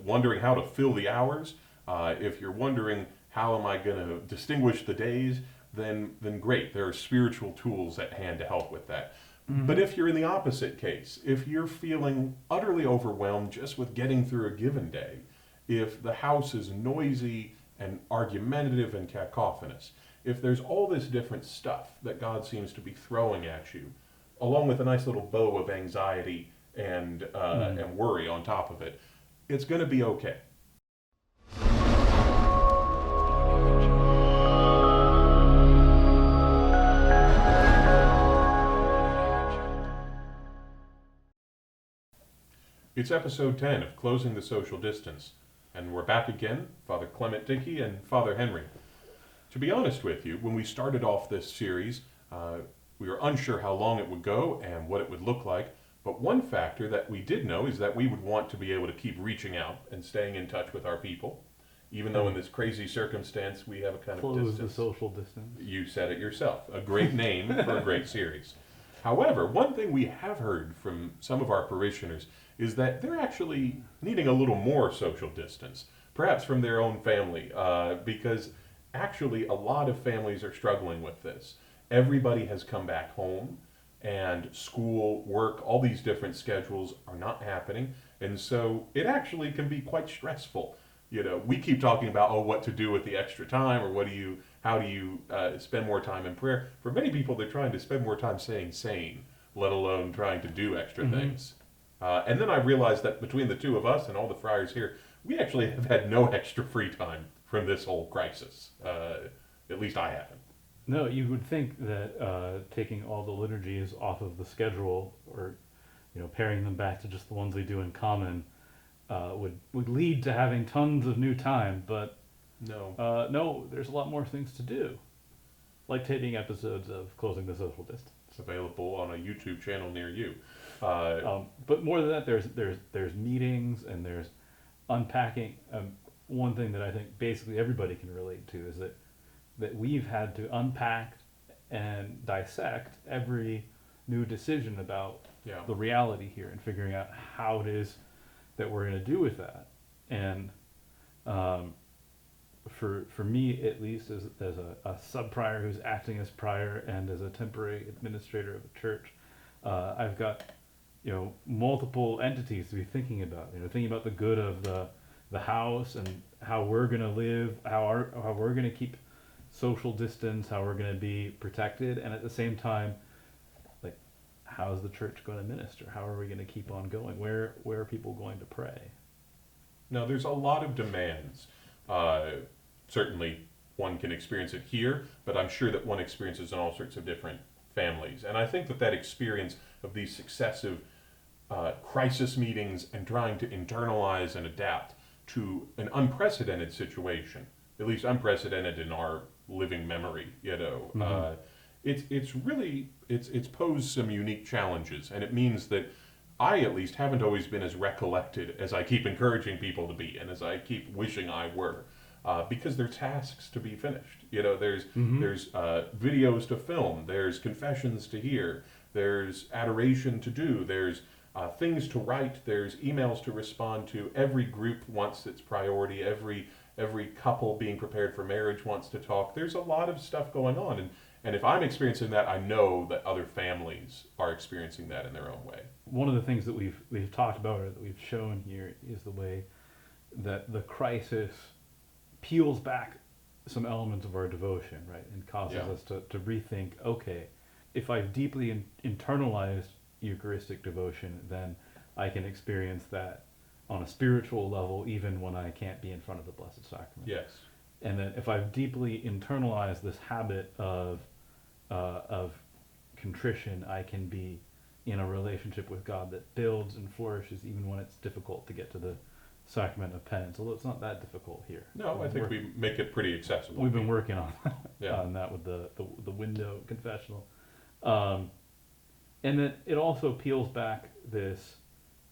wondering how to fill the hours, if you're wondering how am I going to distinguish the days, then great. There are spiritual tools at hand to help with that. But if you're in the opposite case, if you're feeling utterly overwhelmed just with getting through a given day, if the house is noisy and argumentative and cacophonous, if there's all this different stuff that God seems to be throwing at you, along with a nice little bow of anxiety and worry on top of it, it's going to be okay. It's episode 10 of Closing the Social Distance, and we're back again, Father Clement Dickey and Father Henry. To be honest with you, when we started off this series, we were unsure how long it would go and what it would look like, but one factor that we did know is that we would want to be able to keep reaching out and staying in touch with our people, even though in this crazy circumstance we have a kind of Close distance. the social distance. You said it yourself, a great name for a great series. However, one thing we have heard from some of our parishioners is that they're actually needing a little more social distance, perhaps from their own family, because actually a lot of families are struggling with this. Everybody has come back home, and school, work, all these different schedules are not happening, and so it actually can be quite stressful. You know, we keep talking about, what to do with the extra time, or how do you spend more time in prayer. For many people, they're trying to spend more time staying sane, let alone trying to do extra things. And then I realized that between the two of us and all the friars here, we actually have had no extra free time from this whole crisis. At least I haven't. No, you would think that taking all the liturgies off of the schedule, or paring them back to just the ones we do in common, would lead to having tons of new time. But no, there's a lot more things to do, like taking episodes of Closing the Social Distance. It's available on a YouTube channel near you. But more than that, there's meetings and there's unpacking. One thing that I think basically everybody can relate to is that we've had to unpack and dissect every new decision about the reality here and figuring out how it is that we're going to do with that. And for me, at least, as a sub-prior who's acting as prior and as a temporary administrator of a church, I've got multiple entities to be thinking about. Thinking about the good of the house and how we're going to live, how we're going to keep social distance, how we're going to be protected, and at the same time, like, how is the church going to minister? How are we going to keep on going? Where are people going to pray? Now, there's a lot of demands. Certainly, one can experience it here, but I'm sure that one experiences in all sorts of different families. And I think that experience of these successive crisis meetings and trying to internalize and adapt to an unprecedented situation, at least unprecedented in our living memory, it's posed some unique challenges, and it means that I at least haven't always been as recollected as I keep encouraging people to be, and as I keep wishing I were, because there are tasks to be finished. There's videos to film, there's confessions to hear, there's adoration to do, there's things to write, there's emails to respond to. Every group wants its priority. Every couple being prepared for marriage wants to talk. There's a lot of stuff going on, and if I'm experiencing that, I know that other families are experiencing that in their own way. One of the things that we've talked about, or that we've shown here, is the way that the crisis peels back some elements of our devotion, right, and causes us to rethink. Okay, if I've deeply internalized Eucharistic devotion, then I can experience that on a spiritual level, even when I can't be in front of the Blessed Sacrament. Yes. And that if I've deeply internalized this habit of contrition, I can be in a relationship with God that builds and flourishes even when it's difficult to get to the Sacrament of Penance, although it's not that difficult here. No, I think we make it pretty accessible. We've been working on that with the window confessional. And then it also peels back this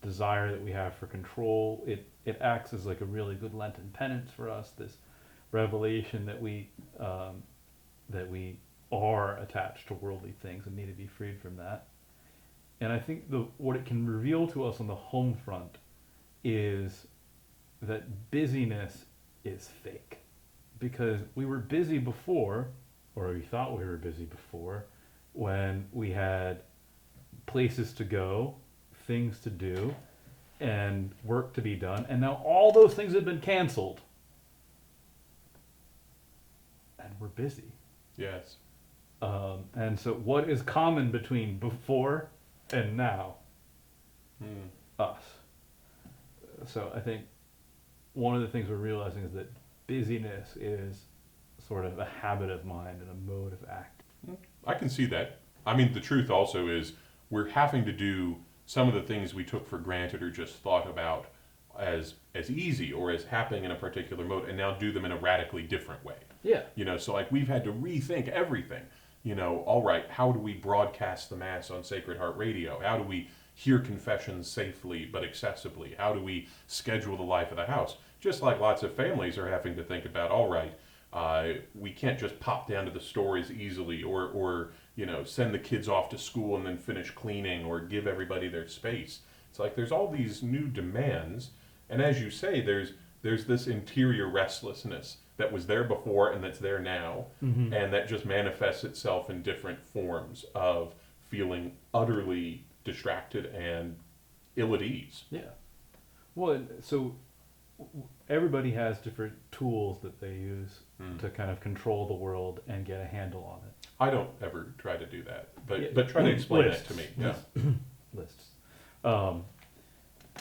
desire that we have for control. It acts as like a really good Lenten penance for us, this revelation that we are attached to worldly things and need to be freed from that. And I think what it can reveal to us on the home front is that busyness is fake. Because we were busy before, or we thought we were busy before, when we had places to go, things to do, and work to be done, and now all those things have been canceled. And we're busy. Yes. And so what is common between before and now? Us. So I think one of the things we're realizing is that busyness is sort of a habit of mind and a mode of act. I can see that. I mean, the truth also is we're having to do some of the things we took for granted or just thought about as easy or as happening in a particular mode, and now do them in a radically different way. Yeah. So like we've had to rethink everything. All right, how do we broadcast the Mass on Sacred Heart Radio? How do we hear confessions safely but accessibly? How do we schedule the life of the house? Just like lots of families are having to think about, all right, we can't just pop down to the store as easily or send the kids off to school and then finish cleaning or give everybody their space. It's like there's all these new demands, and as you say, there's this interior restlessness that was there before and that's there now, and that just manifests itself in different forms of feeling utterly distracted and ill at ease. Yeah. Well, so everybody has different tools that they use to kind of control the world and get a handle on it. I don't ever try to do that, but Yeah. but try to explain Lists. that to me. Yeah. Lists.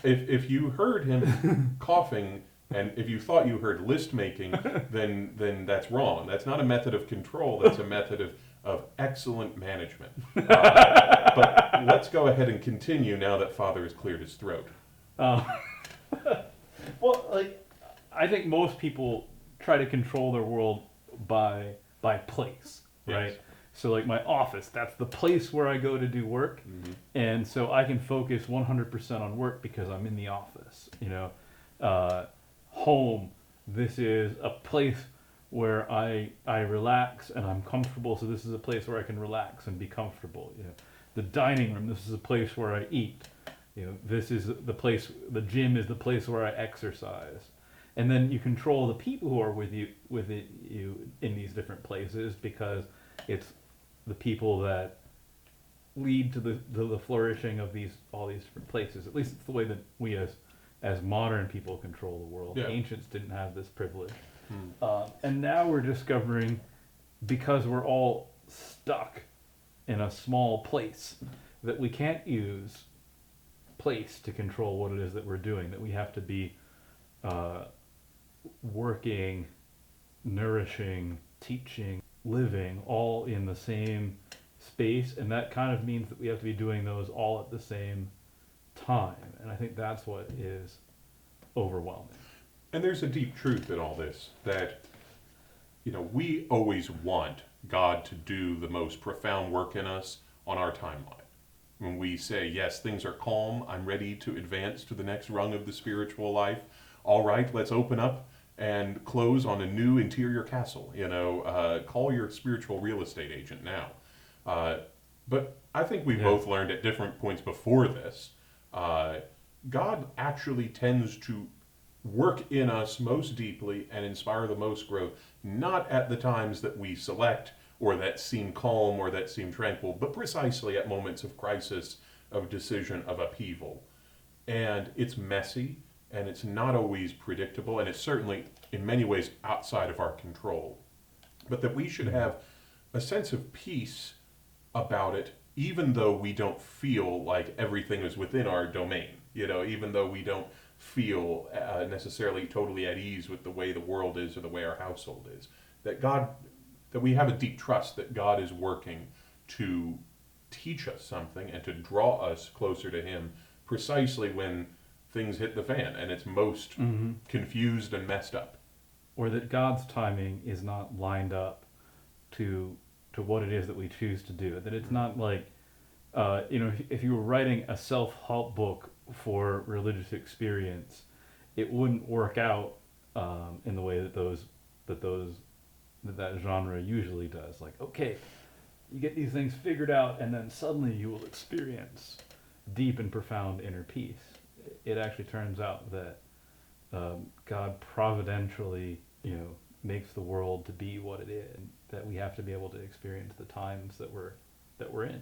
If you heard him coughing, and if you thought you heard list making, then that's wrong. That's not a method of control. That's a method of excellent management. But let's go ahead and continue now that Father has cleared his throat. Well, I think most people try to control their world by place, right? Yes. So like my office, that's the place where I go to do work, and so I can focus 100% on work because I'm in the office. Home, this is a place where I relax and I'm comfortable, so this is a place where I can relax and be comfortable. The dining room, this is a place where I eat. This is the place, the gym is the place where I exercise. And then you control the people who are with you in these different places, because it's the people that lead to the flourishing of all these different places. At least it's the way that we as modern people control the world. Yeah. Ancients didn't have this privilege. And now we're discovering, because we're all stuck in a small place, that we can't use place to control what it is that we're doing, that we have to be working, nourishing, teaching, living all in the same space, and that kind of means that we have to be doing those all at the same time, and I think that's what is overwhelming. And there's a deep truth in all this, that we always want God to do the most profound work in us on our timeline. When we say, yes, things are calm, I'm ready to advance to the next rung of the spiritual life, all right, let's open up and close on a new interior castle. Call your spiritual real estate agent now. But I think we both learned at different points before this, God actually tends to work in us most deeply and inspire the most growth, not at the times that we select or that seem calm or that seem tranquil, but precisely at moments of crisis, of decision, of upheaval. And it's messy, and it's not always predictable, and it's certainly in many ways outside of our control. But that we should have a sense of peace about it, even though we don't feel like everything is within our domain, even though we don't feel necessarily totally at ease with the way the world is or the way our household is. That we have a deep trust that God is working to teach us something and to draw us closer to Him precisely when things hit the fan and it's most confused and messed up. Or that God's timing is not lined up to what it is that we choose to do. That it's not like, if you were writing a self-help book for religious experience, it wouldn't work out in the way that genre usually does. Like, okay, you get these things figured out, and then suddenly you will experience deep and profound inner peace. It actually turns out that God providentially, makes the world to be what it is, and that we have to be able to experience the times that we're in.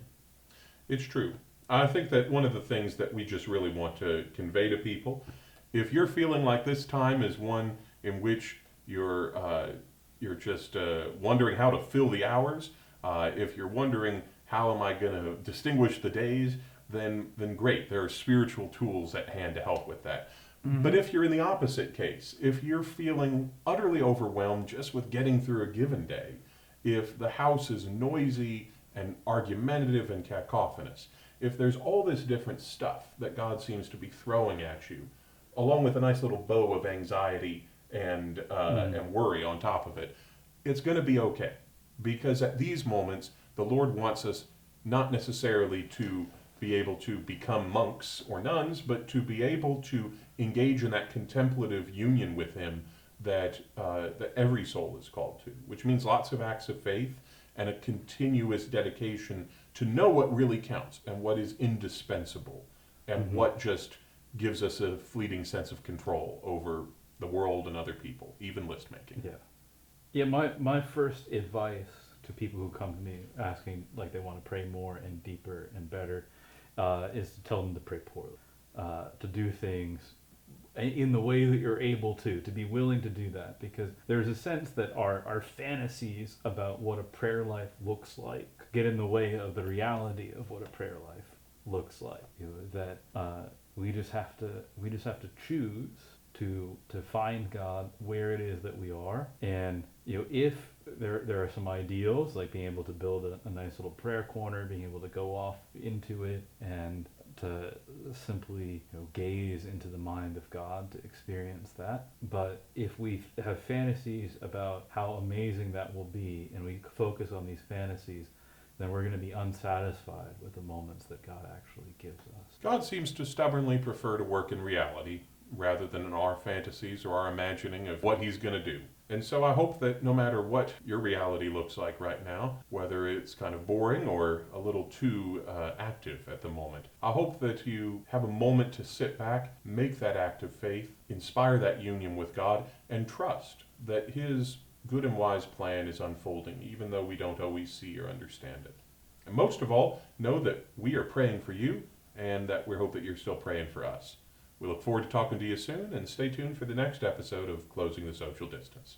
It's true. I think that one of the things that we just really want to convey to people, if you're feeling like this time is one in which you're just wondering how to fill the hours, if you're wondering how am I going to distinguish the days, then great. There are spiritual tools at hand to help with that. But if you're in the opposite case, if you're feeling utterly overwhelmed just with getting through a given day, if the house is noisy and argumentative and cacophonous, if there's all this different stuff that God seems to be throwing at you, along with a nice little bow of anxiety and worry on top of it, it's going to be okay. Because at these moments, the Lord wants us not necessarily to be able to become monks or nuns, but to be able to engage in that contemplative union with Him that every soul is called to, which means lots of acts of faith and a continuous dedication to know what really counts and what is indispensable and what just gives us a fleeting sense of control over the world and other people, even list making. Yeah, my first advice to people who come to me asking like they want to pray more and deeper and better is to tell them to pray poorly, to do things in the way that you're able to be willing to do that, because there's a sense that our fantasies about what a prayer life looks like get in the way of the reality of what a prayer life looks like. That we just have to choose to find God where it is that we are, and if there are some ideals like being able to build a nice little prayer corner, being able to go off into it and to simply gaze into the mind of God to experience that. But if we have fantasies about how amazing that will be and we focus on these fantasies, then we're going to be unsatisfied with the moments that God actually gives us. God seems to stubbornly prefer to work in reality rather than in our fantasies or our imagining of what He's going to do. And so I hope that no matter what your reality looks like right now, whether it's kind of boring or a little too active at the moment, I hope that you have a moment to sit back, make that act of faith, inspire that union with God, and trust that His good and wise plan is unfolding, even though we don't always see or understand it. And most of all, know that we are praying for you and that we hope that you're still praying for us. We look forward to talking to you soon, and stay tuned for the next episode of Closing the Social Distance.